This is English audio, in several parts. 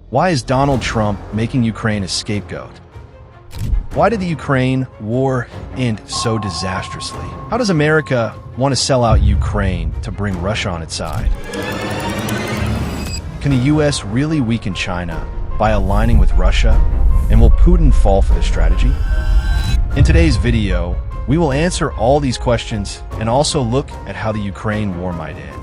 Why is Donald Trump making Ukraine a scapegoat? Why did the Ukraine war end so disastrously? How does America want to sell out Ukraine to bring Russia on its side? Can the U.S. really weaken China by aligning with Russia? And will Putin fall for this strategy? In today's video, we will answer all these questions and also look at how the Ukraine war might end.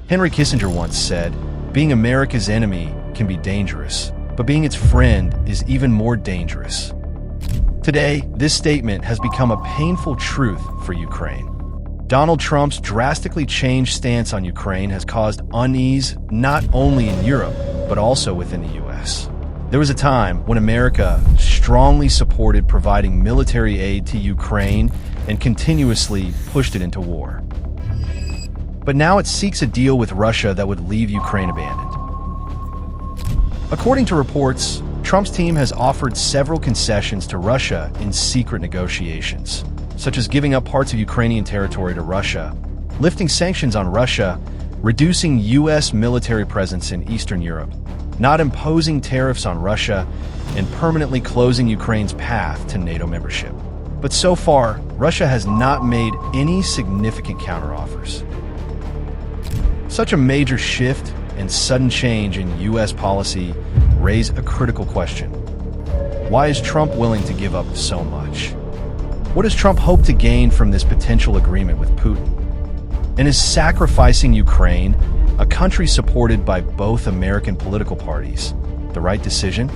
Henry Kissinger once said, "Being America's enemy can be dangerous, but being its friend is even more dangerous." Today, this statement has become a painful truth for Ukraine. Donald Trump's drastically changed stance on Ukraine has caused unease not only in Europe, but also within the U.S. There was a time when America strongly supported providing military aid to Ukraine and continuously pushed it into war. But now it seeks a deal with Russia that would leave Ukraine abandoned. According to reports, Trump's team has offered several concessions to Russia in secret negotiations, such as giving up parts of Ukrainian territory to Russia, lifting sanctions on Russia, reducing U.S. military presence in Eastern Europe, not imposing tariffs on Russia, and permanently closing Ukraine's path to NATO membership. But so far, Russia has not made any significant counteroffers. Such a major shift and sudden change in U.S. policy raise a critical question. Why is Trump willing to give up so much? What does Trump hope to gain from this potential agreement with Putin? And is sacrificing Ukraine, a country supported by both American political parties, the right decision?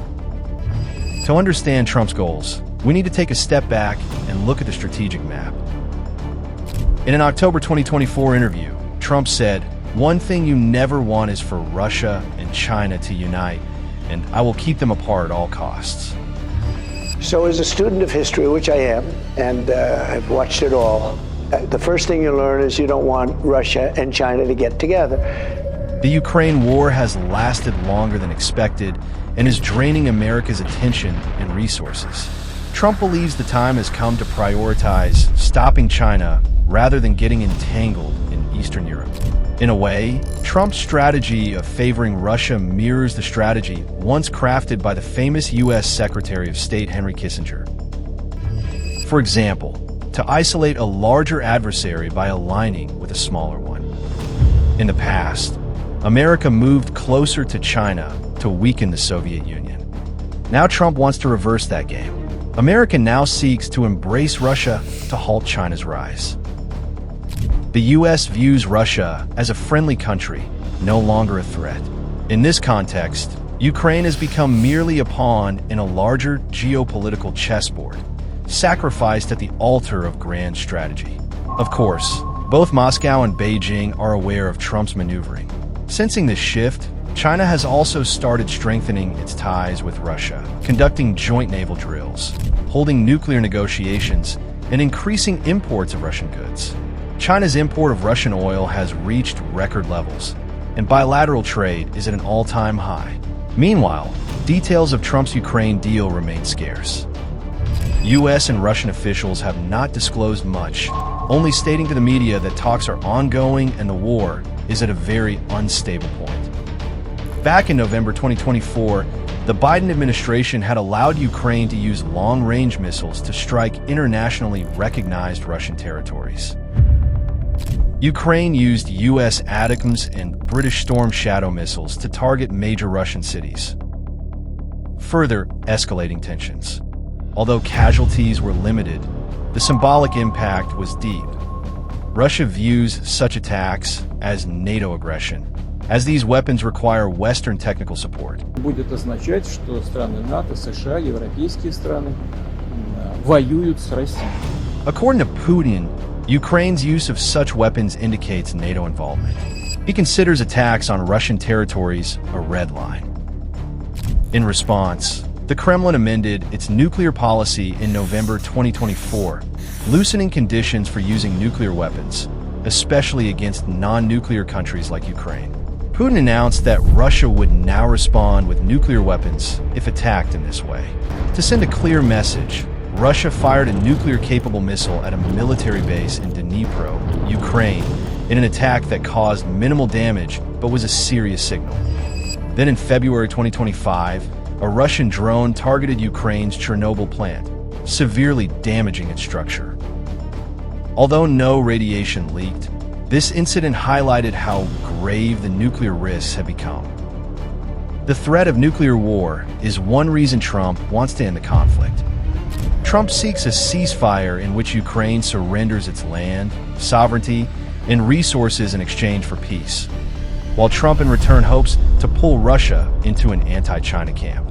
To understand Trump's goals, we need to take a step back and look at the strategic map. In an October 2024 interview, Trump said, "One thing you never want is for Russia and China to unite, and I will keep them apart at all costs." So as a student of history, which I am, and I've watched it all, the first thing you learn is you don't want Russia and China to get together. The Ukraine war has lasted longer than expected and is draining America's attention and resources. Trump believes the time has come to prioritize stopping China rather than getting entangled in Eastern Europe. In a way, Trump's strategy of favoring Russia mirrors the strategy once crafted by the famous U.S. Secretary of State Henry Kissinger. For example, to isolate a larger adversary by aligning with a smaller one. In the past, America moved closer to China to weaken the Soviet Union. Now Trump wants to reverse that game. America now seeks to embrace Russia to halt China's rise. The U.S. views Russia as a friendly country, no longer a threat. In this context, Ukraine has become merely a pawn in a larger geopolitical chessboard, sacrificed at the altar of grand strategy. Of course, both Moscow and Beijing are aware of Trump's maneuvering. Sensing this shift, China has also started strengthening its ties with Russia, conducting joint naval drills, holding nuclear negotiations, and increasing imports of Russian goods. China's import of Russian oil has reached record levels, and bilateral trade is at an all-time high. Meanwhile, details of Trump's Ukraine deal remain scarce. U.S. and Russian officials have not disclosed much, only stating to the media that talks are ongoing and the war is at a very unstable point. Back in November 2024, the Biden administration had allowed Ukraine to use long-range missiles to strike internationally recognized Russian territories. Ukraine used U.S. ATACMS and British Storm Shadow missiles to target major Russian cities, further escalating tensions. Although casualties were limited, the symbolic impact was deep. Russia views such attacks as NATO aggression, as these weapons require Western technical support. Будет означать, что страны НАТО, США, европейские страны воюют с Россией. According to Putin, Ukraine's use of such weapons indicates NATO involvement. He considers attacks on Russian territories a red line. In response, the Kremlin amended its nuclear policy in November 2024, loosening conditions for using nuclear weapons, especially against non-nuclear countries like Ukraine. Putin announced that Russia would now respond with nuclear weapons if attacked in this way. To send a clear message, Russia fired a nuclear-capable missile at a military base in Dnipro, Ukraine, in an attack that caused minimal damage but was a serious signal. Then in February 2025, a Russian drone targeted Ukraine's Chernobyl plant, severely damaging its structure. Although no radiation leaked, this incident highlighted how grave the nuclear risks have become. The threat of nuclear war is one reason Trump wants to end the conflict. Trump seeks a ceasefire in which Ukraine surrenders its land, sovereignty, and resources in exchange for peace, while Trump in return hopes to pull Russia into an anti-China camp.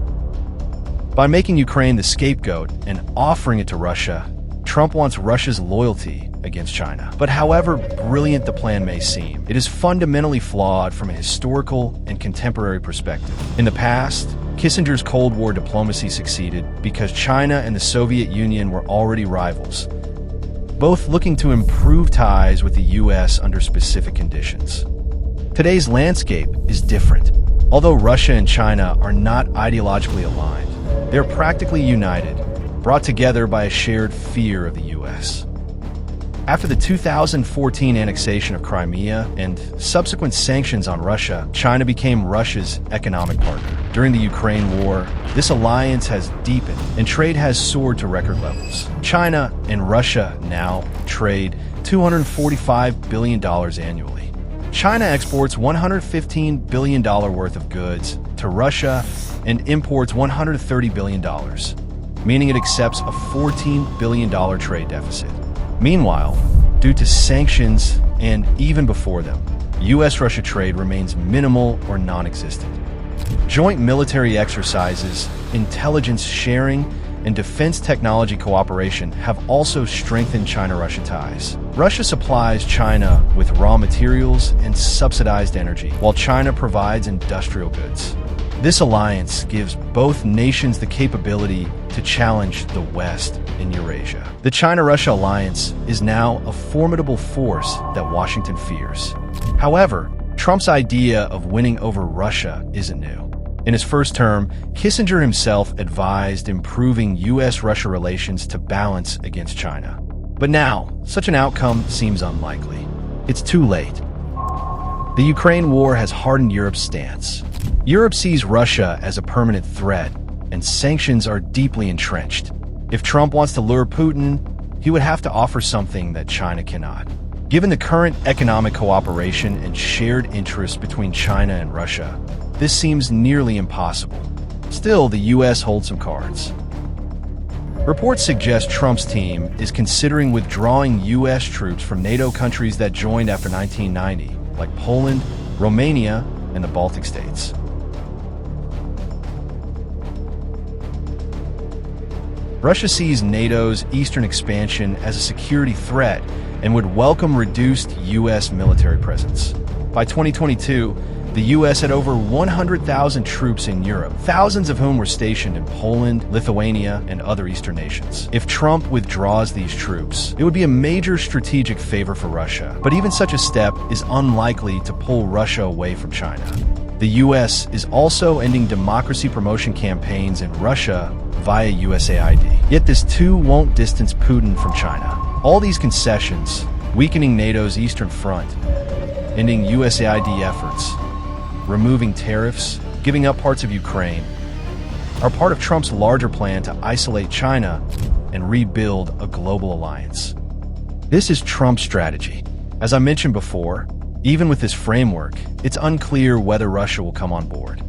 By making Ukraine the scapegoat and offering it to Russia, Trump wants Russia's loyalty against China. But however brilliant the plan may seem, it is fundamentally flawed from a historical and contemporary perspective. In the past, Kissinger's Cold War diplomacy succeeded because China and the Soviet Union were already rivals, both looking to improve ties with the US under specific conditions. Today's landscape is different. Although Russia and China are not ideologically aligned, they are practically united, brought together by a shared fear of the US. After the 2014 annexation of Crimea and subsequent sanctions on Russia, China became Russia's economic partner. During the Ukraine war, this alliance has deepened and trade has soared to record levels. China and Russia now trade $245 billion annually. China exports $115 billion worth of goods to Russia and imports $130 billion, meaning it accepts a $14 billion trade deficit. Meanwhile, due to sanctions and even before them, U.S.-Russia trade remains minimal or non-existent. Joint military exercises, intelligence sharing, and defense technology cooperation have also strengthened China-Russia ties. Russia supplies China with raw materials and subsidized energy, while China provides industrial goods. This alliance gives both nations the capability to challenge the West in Eurasia. The China-Russia alliance is now a formidable force that Washington fears. However, Trump's idea of winning over Russia isn't new. In his first term, Kissinger himself advised improving U.S.-Russia relations to balance against China. But now, such an outcome seems unlikely. It's too late. The Ukraine war has hardened Europe's stance. Europe sees Russia as a permanent threat, and sanctions are deeply entrenched. If Trump wants to lure Putin, he would have to offer something that China cannot. Given the current economic cooperation and shared interests between China and Russia, this seems nearly impossible. Still, the U.S. holds some cards. Reports suggest Trump's team is considering withdrawing U.S. troops from NATO countries that joined after 1990, like Poland, Romania, and the Baltic states. Russia sees NATO's eastern expansion as a security threat and would welcome reduced U.S. military presence. By 2022, the U.S. had over 100,000 troops in Europe, thousands of whom were stationed in Poland, Lithuania, and other eastern nations. If Trump withdraws these troops, it would be a major strategic favor for Russia. But even such a step is unlikely to pull Russia away from China. The U.S. is also ending democracy promotion campaigns in Russia via USAID. Yet this too won't distance Putin from China. All these concessions, weakening NATO's eastern front, ending USAID efforts, removing tariffs, giving up parts of Ukraine, are part of Trump's larger plan to isolate China and rebuild a global alliance. This is Trump's strategy. As I mentioned before, even with this framework, it's unclear whether Russia will come on board.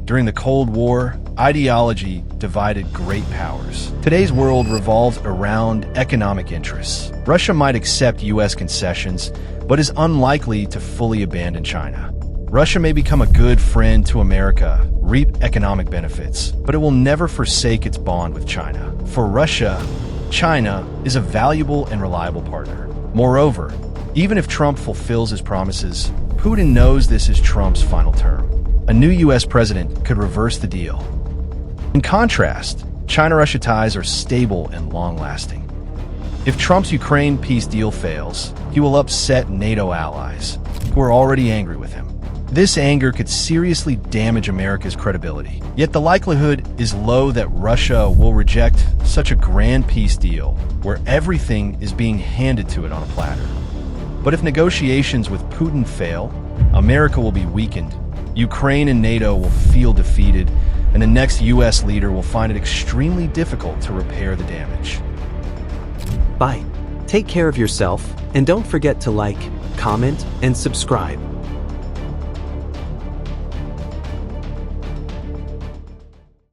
During the Cold War, ideology divided great powers. Today's world revolves around economic interests. Russia might accept U.S. concessions, but is unlikely to fully abandon China. Russia may become a good friend to America, reap economic benefits, but it will never forsake its bond with China. For Russia, China is a valuable and reliable partner. Moreover, even if Trump fulfills his promises, Putin knows this is Trump's final term. A new U.S. president could reverse the deal. In contrast, China-Russia ties are stable and long-lasting. If Trump's Ukraine peace deal fails, he will upset NATO allies, who are already angry with him. This anger could seriously damage America's credibility. Yet the likelihood is low that Russia will reject such a grand peace deal where everything is being handed to it on a platter. But if negotiations with Putin fail, America will be weakened, Ukraine and NATO will feel defeated, and the next U.S. leader will find it extremely difficult to repair the damage. Bye. Take care of yourself, and don't forget to like, comment, and subscribe.